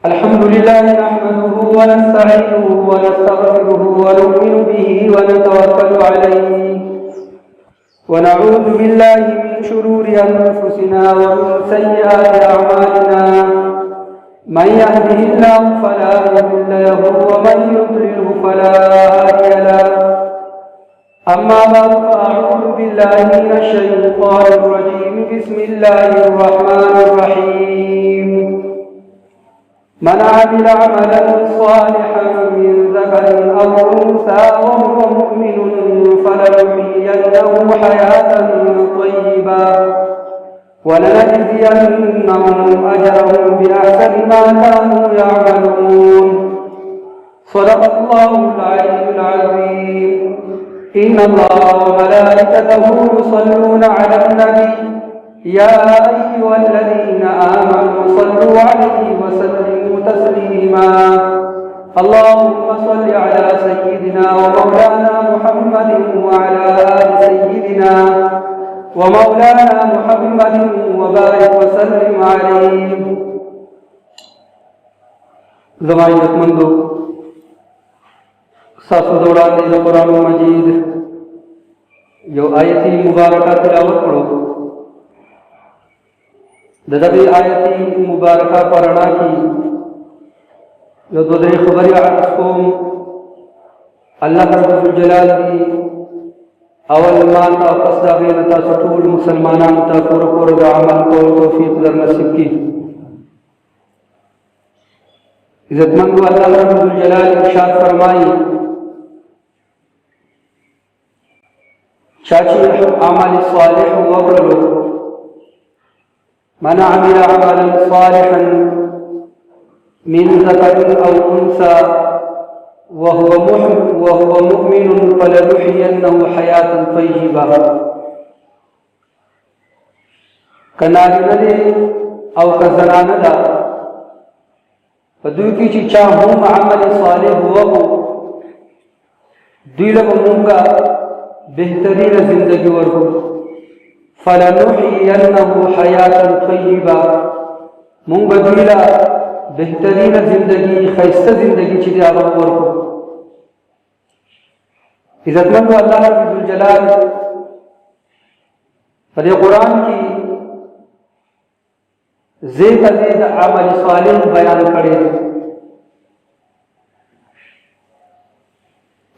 الحمد لله نحمده ونستعينه ونستغفره ونؤمن به ونتوكل عليه ونعوذ بالله من شرور أنفسنا ومن سيئات أعمالنا من يهده الله فلا مضل له ومن يضلله فلا هادي له أما بعد فأعوذ بالله من الشيطان الرجيم بسم الله الرحمن الرحيم من عمل عملا صالحا من ذكر أو أنثى وهو مؤمن فلنحيينه حياة طيبة ولنجزينهم أجرهم بأحسن ما كانوا يعملون صدق الله العلي العظيم إن الله وملائكته يصلون على النبي يا أيها الذين آمنوا صلوا عليه وسلموا تسليما اللهم صل على سيدنا ومولانا محمد وعلى آل سيدنا ومولانا محمد وبارك وسلم عليه زمانية منذ ساسو دوران دي قرآن مجید جو آیتی مبارکہ تلاوت پڑھو ددبی آیتی مبارکہ پڑھنا کی جو دودری خبری عرض کو اللہ رب الجلال دی اول ماتا قصدہ غیرتا سطول مسلمانان تا پور دا عمل کو توفیق در نصیب کی عزت مندو اللہ رب الجلال ارشاد فرمائی چاچی عمل صالح وقلو من عمل عملا صالحا من ذكر أو أنثى وهو مؤمن فلنحيينه حياة طيبة کنارینه دے او کزنانه دا فدوی کی چی چاہم عمل صالح وقو دوی لگا مونگا بہترین زندگی ورکو فلنحيينه حياة طيبة مونگ بدویلا بہترین زندگی خیستہ زندگی چیزی آبا ورکو عزت مند اللہ رب الجلال فدی قرآن کی زید ازید عمل صالح بیان کرے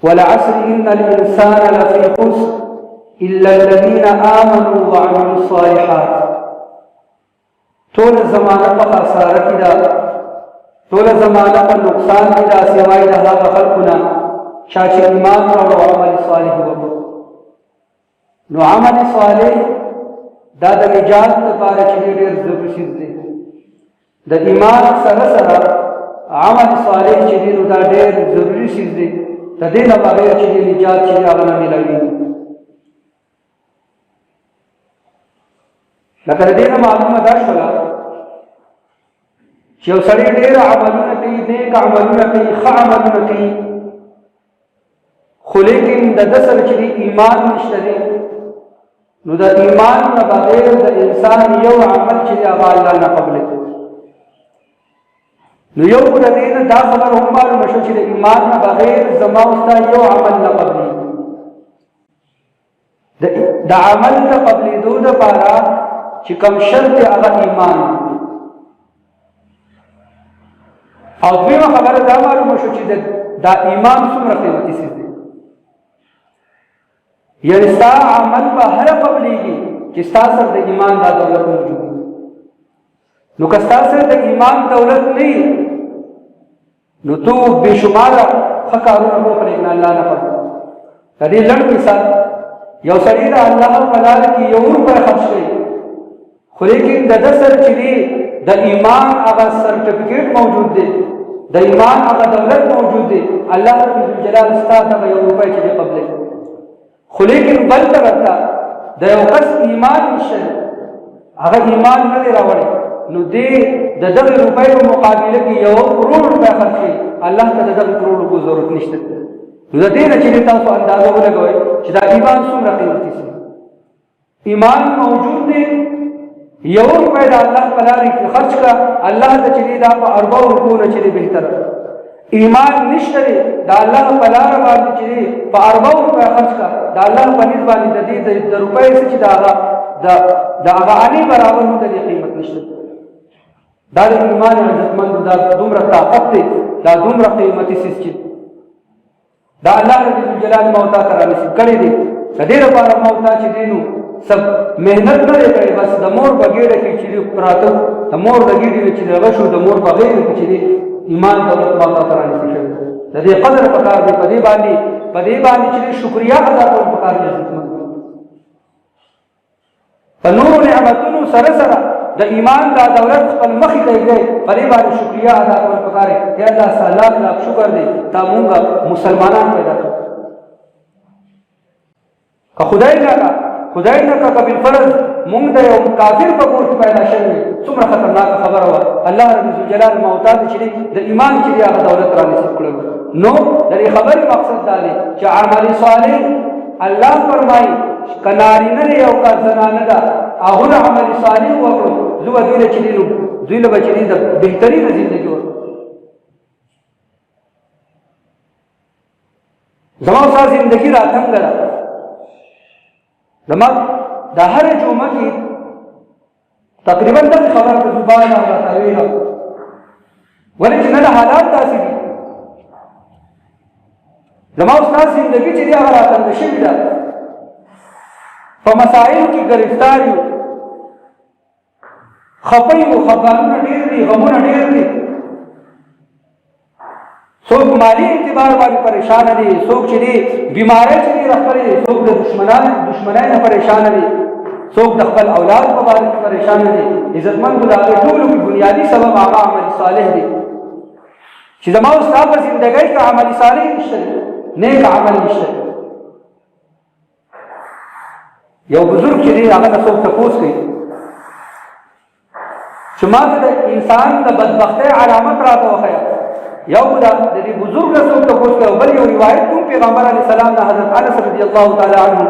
والعصر إن الإنسان لفي خسر إلا الذين آمنوا وعملوا الصالحات طول زمانہ پر خسارت دا طول زمانہ پر نقصان دا سوائے دا خلقنا چاچے ایمان اور عمل صالح وقت نو عمل صالح دا دا نجات دا پارا چلے دیر ضرور چیز دے دا ایمان سر عمل صالح چلے دا دیر ضروری چیز دے دا دین بغیر چلے نجات چلے آغنا ملوی لکه دې نه معلومه دا شوله چې یو سړی ډېر عملونه کوي نیک عملونه کوي ښه عملونه کوي خو لیکن د ده سره چې ایمان نشته دی نو د ایمان نه بغیر د انسان یو عمل چې دی هغه الله نه قبله کوي نو یو خو د دې نه دا خبر هم معلومه شو چې د ایمان نه بغیر زما او ستا یو عمل نه قبلېږي د عمل نه قبلېدو دپاره چې کوم شرط هغه ایمان او دویمه خبره دا معلومه شو چې دا ایمان څومره قیمتي څیز دی یعنې ستا عمل به هله قبلېږي چې ستا سره د ایمان دا دولت موجود وي نو که ستا سره د ایمان دولت نه وي نو تو بېشماره ښه کارونه وکړې نه الله نه پرته د دې لنډ مثال یو سړي د الله په لاره کې یو روپۍ خرڅ کړي خو لیکن د ده سره چې دی د ایمان هغه سرټیفیکیټ موجود دی د ایمان هغه دولت موجود دی الله رب الجلال ستا دغه یو روپۍ چې دی قبلوي خو لیکن بل طرف ته د یو کس ایمان نشته هغه ایمان نه دی راوړی نو دې د دغه روپۍ په مقابله کې 1 کروڑ روپۍ خرڅ کړي الله ته د دغه کروڑ کو ضرورت نشته نو د دې نه چې تاسو اندازه ولګوئ چې دا ایمان څومره قیمتي دی ایمان موجود دی یو روپۍ د الله په لارې کې خرچ کړه الله ته چې دی دا په 40 روپو نه چې دی بهتره ایمان نشته دی د الله په لاره باندې چې دی په 40 روپۍ خرچ کړه د الله په نسبت باندې د دې د روپۍ څه چې د هغه اني برابر نه دی قیمت نشته دا د ایمان عزتمند دا دومره طاقت دی دا دومره قیمتي څیز چې دا الله رب الجلال موتا ته رانصیب کړی دی د دې لپاره موتا چې دی نو سب مهنت نه کړي بس د مور بغیره کې چې پراته د مور بغیره چې دغه شو د مور بغیره کې چې ایمان دولت موتا ته رانصیب شوی د دې قدر پکار دی په دې باندې چې شکریا ادا کول پکار دی په نور نعمتونو سره سره د ایمان دا دولت خپل مخې ته دی په دې باندې شکریا ادا کول پکار دی یا الله سلام لاک شکر دی تا مونږ مسلمانان پیدا کړ که خدای نه کا بالفرض مونږ د یو کافر په کور کې پیدا شوی څومره خطرناک خبره وه الله رب الجلال موتاد چې د ایمان چې هغه دولت را نصیب کړل نو د دې خبرې مقصد دا دی چې عمل صالح الله فرمایي کنارینه یو کا زنانه ده هغه عمل صالح وکړو زو دوی چې دوی له بچی د بهترین ژوندۍ ورکړو زموږ سره ژوندۍ راتنګ ده زمان دا هر جمعه کی تقریبا دا خبر په زبان راته ویل ولې چې نه حالات داسې دي زما استاد زندگی چې هغه راته نشي ده په مسائل کې گرفتار یو خپي او خفګانونه ډېر دي غمونه ډېر دي څوک مالی اعتبار باندې پریشان دي څوک چې دي بیماری چې دي راغلي څوک د دشمنانو پریشان دي څوک د خپل اولاد په اړه پریشان دي عزتمند د ټولو بنیادی سبب هغه عمل صالح دي چې زموږ استاد په ژوندۍ کې عمل صالح نشته نیک عمل نشته یو بزرګ چې دي هغه څوک تاسو کوي چې ما د انسان د بدبختۍ علامت راته وخیا یو دا د دې بزرګ رسول ته کوڅ کړو بل یو روایت کوم پیغمبر علی السلام نه حضرت انس رضی الله تعالی عنہ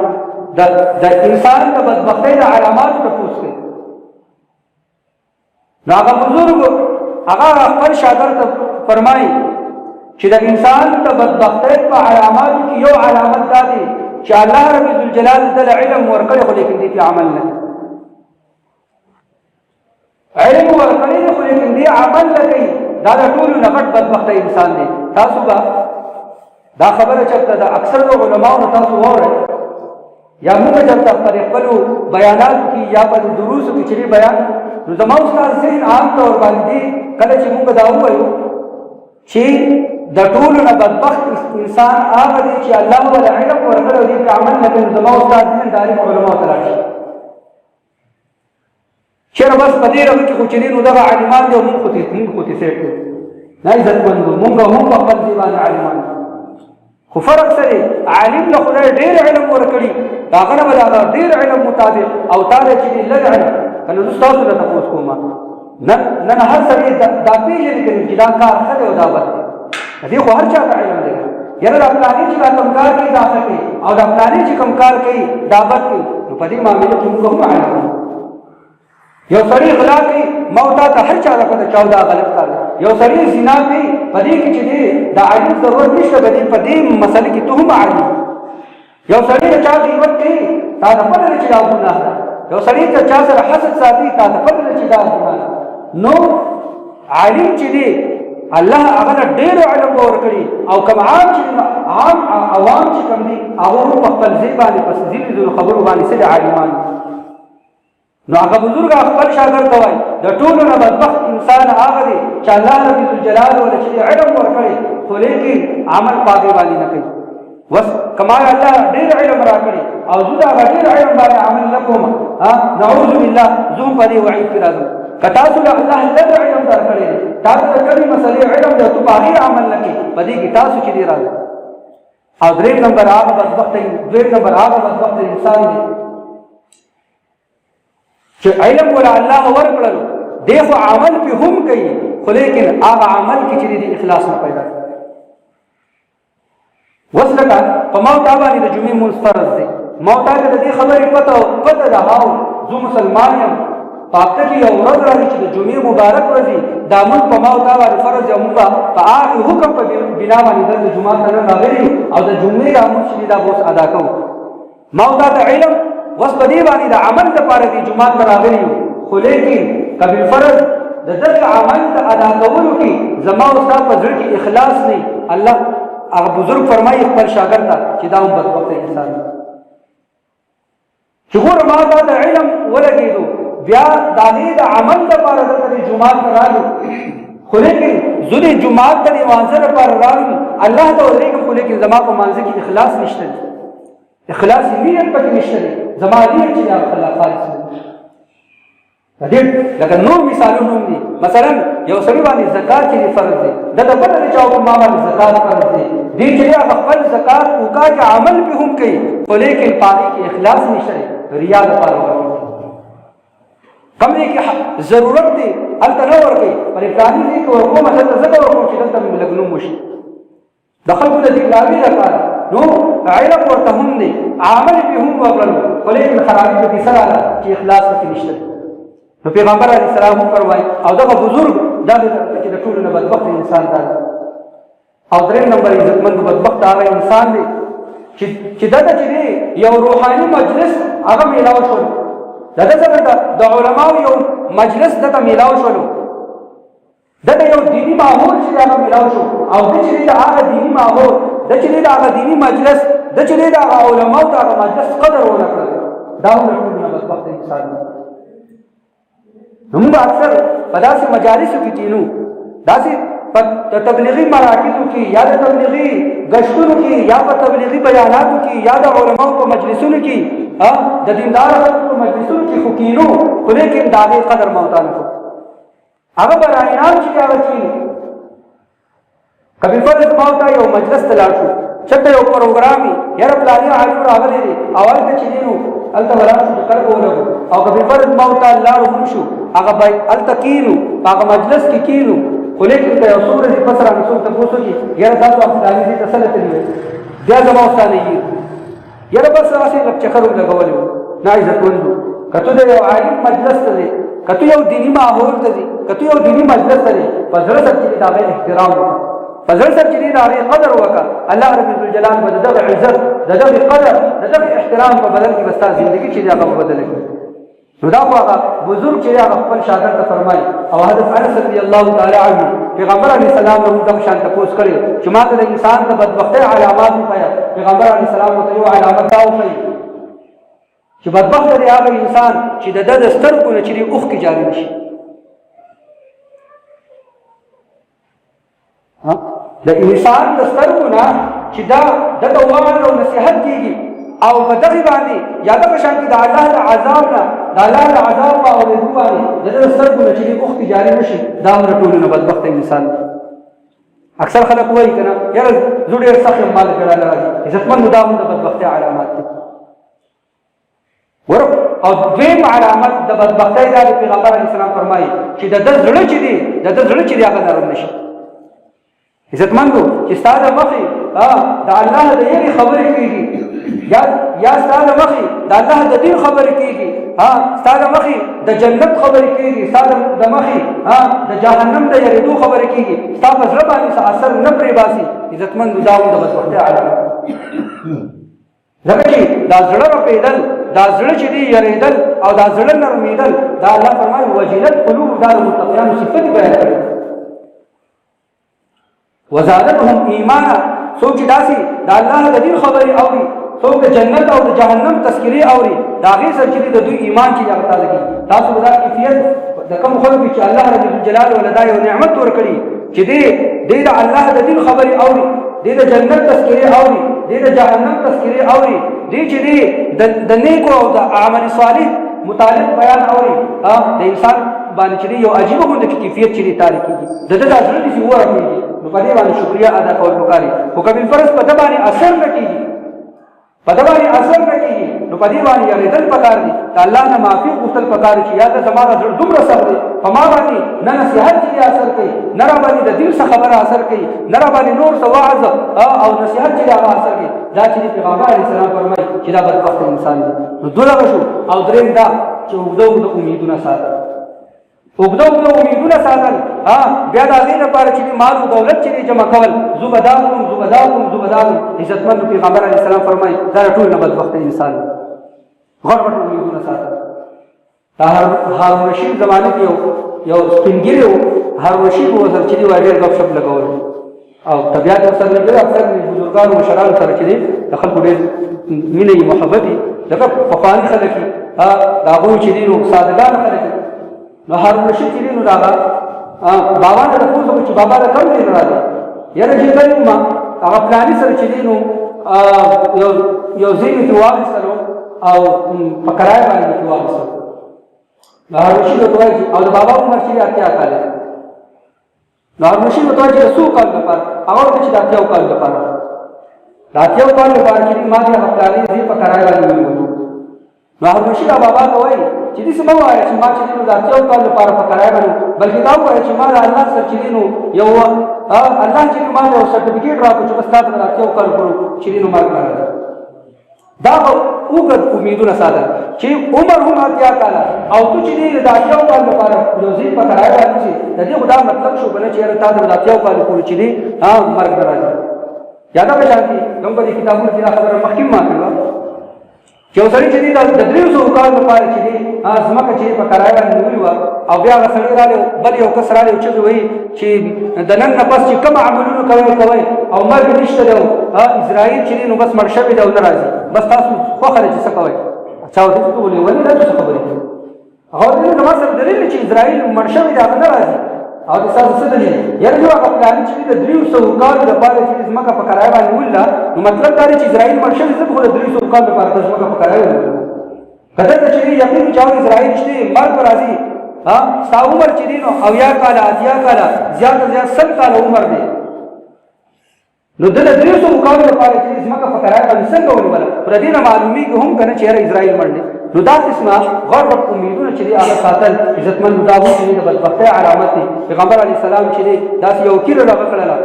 د انسان د بدبختی د علامات ته کوڅ کړو هغه بزرګ هغه خپل شاګرد ته فرمایي چې د انسان د بدبختی په علامات کې یو علامت دا دی چې الله رب الجلال د علم ورکړي خو لیکن دې عمل نه علم ورکړي خو لیکن دې عمل نه کوي دا ټول نه غټ بدبخت انسان دی تاسو با دا خبره چرته دا اکثر علماء تاسو وره یا موږ چرته پر خپل بیانات کې یا په دروس کې چې بیان نو زموږ استاد ذهن عام طور باندې کله چې موږ دا وایو چې د ټول نه بدبخت انسان هغه دی چې الله ولا علم ورکړي دې عمل نه کوي زموږ استاد ذهن داري علماء تراشي چیرې بس په دې رغه کې خو چې نو دغه عالمان دي موږ خو ته سیټ نه عزت مند موږ هم په خپل دیوان عالمان خو فرق سره عالم له خدای ډېر علم ورکړي هغه نه بل هغه ډېر علم مطابق او تعالی چې لږ علم کنه تاسو ته تاسو کومه نه هر سړي دا پیژني چې دا کار خله او دا بد دي خو هر چا ته علم دی یره د پلانې چې کوم کار کوي دا کوي او د پلانې چې کوم کار کوي دا بد کوي نو په دې معاملې کې موږ هم علم یو سړی غلا کوي موتا ته هر چا راکړه چاو دا غلط کار یو سړی زنا کوي په دې کې چې دا علم ضرورت نشته په دې مسله کې تهم علم یو سړی چا غیبت کوي تا د پدې چې دا ګناه ده یو سړی چا سره حسد ساتي تا د پدې چې دا ګناه نو عالم چې دی الله هغه ډېر علم ورکړي او کوم عام عوام چې کوم دي هغه په خپل ځای باندې پس ځینې خبرو باندې سره عالمان نو هغه بزرګ خپل شاګرد ته وایي د ټولو نه بدبخت انسان هغه دی چې الله رب الجلال ولې چې علم ورکړي خو لیکن عمل پاګې باندې نه کوي وس کما الله ډېر علم راکړي او زه دا ډېر علم باندې عمل نه کوم نعوذ بالله زوم باندې وعید کړم کتا ته الله لږ علم درکړي تاسو د کمی مسلې علم د تو باغی عمل نه کوي باندې کی تاسو چې دی راځي او درې نمبر هغه بدبخت انسان دی چې علم ولا الله ورکړل دغه عمل په هم کوي خو لیکن هغه عمل کې چې د اخلاص نه پیدا وسلکه په موت باندې د جمعې مونږ فرض دی ما ته د دې خبرې پته ده هاو زه مسلمان یم په هفته کې یو ورځ راځي چې د جمعې مبارک ورځ دا مونږ په ما او تا باندې فرض دی او مونږ په هغې حکم په بنا باندې دلته جومات ته نه راغلي یو او د جمعې دا مونږ چې دا به اوس ادا کوو ما او تا ته علم اوس په دې باندې د عمل دپاره دې جومات ته راغلي یو خو لیکن که بالفرض د دغه عمل د ادا کولو کې زما او ستا په زړه کې اخلاص نه الله هغه بزرګ فرمایي خپل شاګرد ته چې دا هم بدبخته انسان دی چې ګوره ما تا د علم ولګېدو بیا د هغې د عمل دپاره دلته د جومات ته رالو خو لیکن زه د جومات ته د مانځه دپاره رالم الله ته ودرېږم خو لیکن زما په مانځه کې اخلاص نشته دی اخلاص نیت پکې نشته دی زما نیت چې الله خالص دی دې لکه نور مثالونه هم دي مثلا یو سړي باندې زکات چې فرض دی دا د پته دی چې او ما باندې زکات فرض دی دې چې هغه خپل زکات وکړي چې عمل به هم کوي خو لیکن پاره کې اخلاص نشته ریا لپاره ورکړي کوم دې کې ضرورت دی هلته نه ورکړي پر پلاني دې کې ورکوم هلته زکات ورکوم چې دلته مې لګنوم وشي د خلکو د دګلاوي لپاره نو علم ورته هم دی عمل به هم وکړل خو لیکن خرابي به سره چې اخلاص پکې نشته نو پیغمبر علیه السلام فرمایي او دغه بزرګ دا چې د ټولو نه بدبخت انسان دی او درېم نمبر عزتمند بدبخت هغه انسان دی چې دغه چې دی یو روحاني مجلس هغه میلاو شول دغه څنګه د علماو یو مجلس دغه میلاو شول دغه یو دینی ماحول چې هغه میلاو شو او د چې د هغه دینی ماحول د چې د هغه دینی مجلس د چې د هغه علماو د هغه مجلس قدر ونه کړ دا ټول نه بدبخت انسان دی موږ اکثر په داسې مجالسو کې کینو داسې په تبلیغي مراکزو کې یا د تبلیغي گشتونو کې یا په تبلیغي بیاناتو کې یا د علماو په مجلسونو کې د دیندار خلکو په مجلسونو کې خو کینو خو لیکن د هغې قدر ما ورته نه کوو هغه برای انعام چې هغه کینو که بالفرض ما ورته یو مجلس ته لاړ شو چېرته یو پروګرام وي یاره پلاني عالم راغلی دی او هلته چې دی نو هلته به لاړ شو چې کلک ولګو او که بالفرض ما ورته لاړو هم شو هغه باید هلته کینو په هغه مجلس کې کینو خو لیکن که یو څو ورځې پس رانه څوک تپوس وکړي یاره تاسو فلاني ځای ته څه له تللي وئ بیا زما استاد یې یاره بس هغسې لږ چکر ولګولی وو نه عزتمند وو که ته د یو عالم مجلس ته ځې که ته یو دیني ماحول ته ځې که ته یو دیني مجلس ته ځې په زړه سره چې د هغې احترام وکړه په زړه سره چې د هغې قدر وکړه الله رب الجلال به د دغه عزت د دغې قدر د دغې احترام په بدل کې به ستا زندګي چې دی هغه به بدله کړي نو دا خو هغه بزرګ چې هغه خپل شاګرد ته فرمایي او حضرت انس رضی الله تعالی عنه پیغمبر علیه السلام له دغه شان تپوس کړی چې ما ته د انسان د بدبختۍ علامات وښیه پیغمبر علیه السلام ورته یو علامت دا وښیي چې بدبخته دی هغه انسان چې د ده د سترګو نه چې دی اوښکې جاري نه شي د انسان د سترګو نه چې دا دته وعظ او نصیحت کېږي او په دغې باندې یا دغه شان کې د الله د عذاب نه د الله د عذاب په اورېدو باندې د ده د سترګو نه چې دی اوښکې جاري نه شي دا همره ټولو نه بدبخته انسان دی اکثر خلک وایي که نه یاره زه ډېر سخت یم ما د جلال راځي عزتمندو دا هم د بدبختۍ علامات دي او دویم علامت د بدبختۍ دا د پیغمبر علیه السلام فرمایي چې د ده زړه چې دی د ده زړه چې دی هغه نرم نه شي عزتمندو چې ستا د مخې د الله د یېرې خبرې کېږي یا ستا د مخې د الله د دین خبرې کېږي ستا د مخې د جنت خبرې کېږي ستا د مخې د جهنم د یېرېدو خبرې کېږي ستا په زړه باندې څه اثر نه پرې باسي عزتمندو دا هم د بدبختۍ علامت ځکه چې دا زړه رپېدل دا زړه چې دی یېرېدل او دا زړه نرمېدل دا الله فرمایي وجلت قلوب دا د متقیانو صفت بیان کړي وزادتهم ایمانا څوک چې داسې د الله د دین خبرې اوري څوک د جنت او د جهنم تذکرې اوري د هغې سره چې د دوی ایمان چې هغه تازه کېږي تاسو به دا کیفیت د کوم خلکو چې الله رب الجلال ول دا یو نعمت ورکړي چې دی د الله د دین خبرې اوري دی د جنت تذکرې اوري دی د جهنم تذکرې اوري دی چې دی د نیکو او د عمل صالح متعلق بیان اوري د انسان باندې چې یو عجیبه غوندې کیفیت چې دی تاري کېږي د ده دا زړه داسې ورپېږي نو په دې باندې شکریه ادا کول پکار دي خو که بالفرض په ده باندې اثر نه کېږي په دې باندې اثر نه کیږي نو په دې باندې یریدل پکار دي ته الله نه معافي غوښتل پکار چې یا ته زما زړه دومره صبر دی په ما باندې نه نصیحت چې اثر کوي نه را باندې د دین څخه خبره اثر کوي نه را باندې نور څه وعظ او نصیحت چې هغه اثر کوي دا چې پیغمبر علیه السلام فرمایي چې دا بدبخت انسان دی نو دغه شو او دریم دا چې اوږده امیدونه ساتل اوږده امیدونه ساتل بیا د هغې لپاره چې مال او دولت چې جمع کول زه به دا کوم عزتمند پیغمبر علیه السلام فرمایي دا ټول نه بدبخته انسان دی غټ امیدونه ساتل دا هارون رشید زمانه کې یو سپین ږیری و هارون رشید ورسره چې دی وایي ډېر ګپ شپ لګول او طبیعت ورسره لګېده اکثر بزرګانو مشرانو سره چې دی د خلکو ډېر مینه یې محبت یې ځکه پخواني خلک یې د هغوی چې دی نو سادهګان خلک یې نو هارون رشید چې دی نو د هغه بابا نه تپوس وکړو چې بابا د کوم ځای نه راځي یاره چې کله ما هغه پلاني سره چې دی نو یو ځای مې ترې واخیستلو او په کرایه باندې مې ترې واخیستلو نو هارون رشید ورته وایي او د بابا عمر چې دی 80 کاله نو هارون رشید ورته وایي چې د څو کالو لپاره هغه ورته چې د 80 کالو لپاره د 80 کالو لپاره چې ما دې هغه پلاني ځای په کرایه باندې ونیولو نو هارون رشید بابا ته وایي چې دې څه مه وایه چې ما چې دی نو د 80 کالو لپاره په کرایه باندې بلکې دا ووایه چې ما د الله سره چې دی نو یو الله چې ما ته یو سرټیفیکېټ راکړو چې بس تا ته د 80 کالو پورې چې دی نو مرګ راغلی دا به اوږد امیدونه ساتل چې عمر هم 80 کاله او تو چې دی د 80 کالو لپاره یو ځای په کرایه باندې چې د دې خو دا مطلب شو بله چې یاره تا ته د 80 کالو پورې چې دی مرګ نه راځي یاده به شانتي کوم په دې کتابونو کې دا خبره مخکې ما کړې وه چې یو سړي چې دی د 300 کالو لپاره چې دی ځمکه چې په کرایه باندې نیولې وه او بیا هغه سړی راغلی بل یو کس راغلی او چغې وایي چې د نن نه پس چې کوم عملونه کوئ او مرګ نشته دی اسرائیل چې دی نو بس مړ شوی دی او نه راځي بس تاسو خوښه ده چې څه کوئ چا ورته چې ولې ولې دا څه خبرې کوي هغه ورته زما سره دلیل دی چې اسرائیل مړ شوی دی هغه نه راځي او د ستاسو څه دلیل یاره یو هغه پلاني چې د 300 کالو لپاره چې ځمکه په کرایه باندې نیولې نو مطلب دا دی چې اسرائیل مړ شوی زه به خو د 300 کالو لپاره د ځمکه په کرایه ونیولم که دلته چې یقین چې اسرائیل چې مرګ به راځي ستا عمر چې دی نو 80 کاله 80 کاله زیات 100 کاله عمر دی نو د 300 کالو لپاره چې ځمکه په کرایه باندې څنګه ونیوله پر دې نه معلومیږي هم که نه چې یاره اسرائیل مړ دی نو دا قسمه غټ امیدونه چې دی هغه ساتل عزتمند دا هم چې د بدبختۍ علامت دی پیغمبر علیه السلام چې دی داسې یو کیله راغه کړله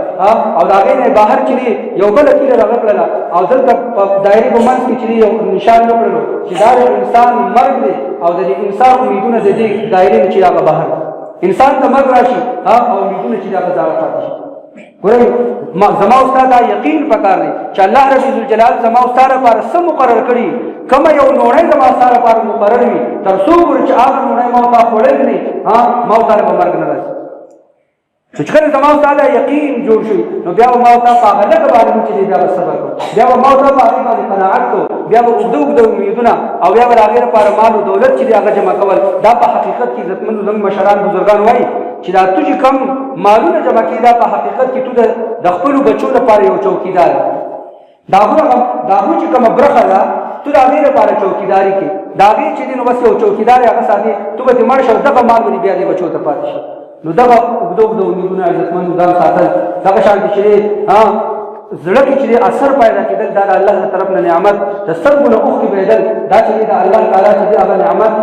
او د هغې نه بهر چې دی یو بله کیله راغه کړله او دلته په دایرې په منځ کې چې دی یو نشان وکړلو چې دا د انسان مرګ دی او د دې انسان امیدونه د دې دایرې نه چې هغه بهر انسان ته مرګ راشي او امیدونه چې هغه ځاله پاتې شي ګورئ زما استاد دا یقین پکار دی چې الله رب الجلال زما استاد لپاره څه مقرر کړي کومه یو نوړی زما استاد لپاره مقرر وي تر څو پورې چې هغه نوړی ما ته خوړلی نه ما ته به مرګ نه راشي چې کله زما استاد یقین جوړ شي نو بیا به ما ته په هغه لږه باندې چې دی بیا به صبر کوو بیا به ما ته په هغې باندې قناعت کوو بیا به اوږده امیدونه او بیا به د هغې لپاره مال او دولت چې دی هغه جمع کول دا په حقیقت کې عزتمندو زموږ مشران بزرګان وایي چې دا تو چې کم مالونه جمع کړي دا په حقیقت کې تو د خپلو بچو لپاره یو چوکیدار دا هغو چې کومه برخه ده تو د هغې لپاره چوکیداري کې د هغې چې دی نو بس یو چوکیدار هغه ساتي تو به دې مړ شه دغه مال به دې بیا دې بچو ته پاتې شي نو دغه اوږده امیدونه عزتمندو ځان ساتل دغه شانتې چې دی زړه کې چې دی اثر پیدا کېدل دا د الله له طرف نه نعمت د سترګو نه اوښکې بهېدل دا چې دی د الله تعالی چې دی هغه نعمت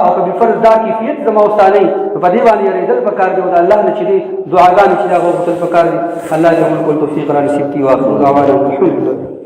او که بفرض دا کیفیت زما او ستا نه وي نو په دې باندې یېرېدل پکار دي او د الله نه چې دی دعاګانې چې دی هغه وغوښتل پکار دي الله دې موږ ټول توفیق را نصیب کړي واخر دعوانا الحمدلله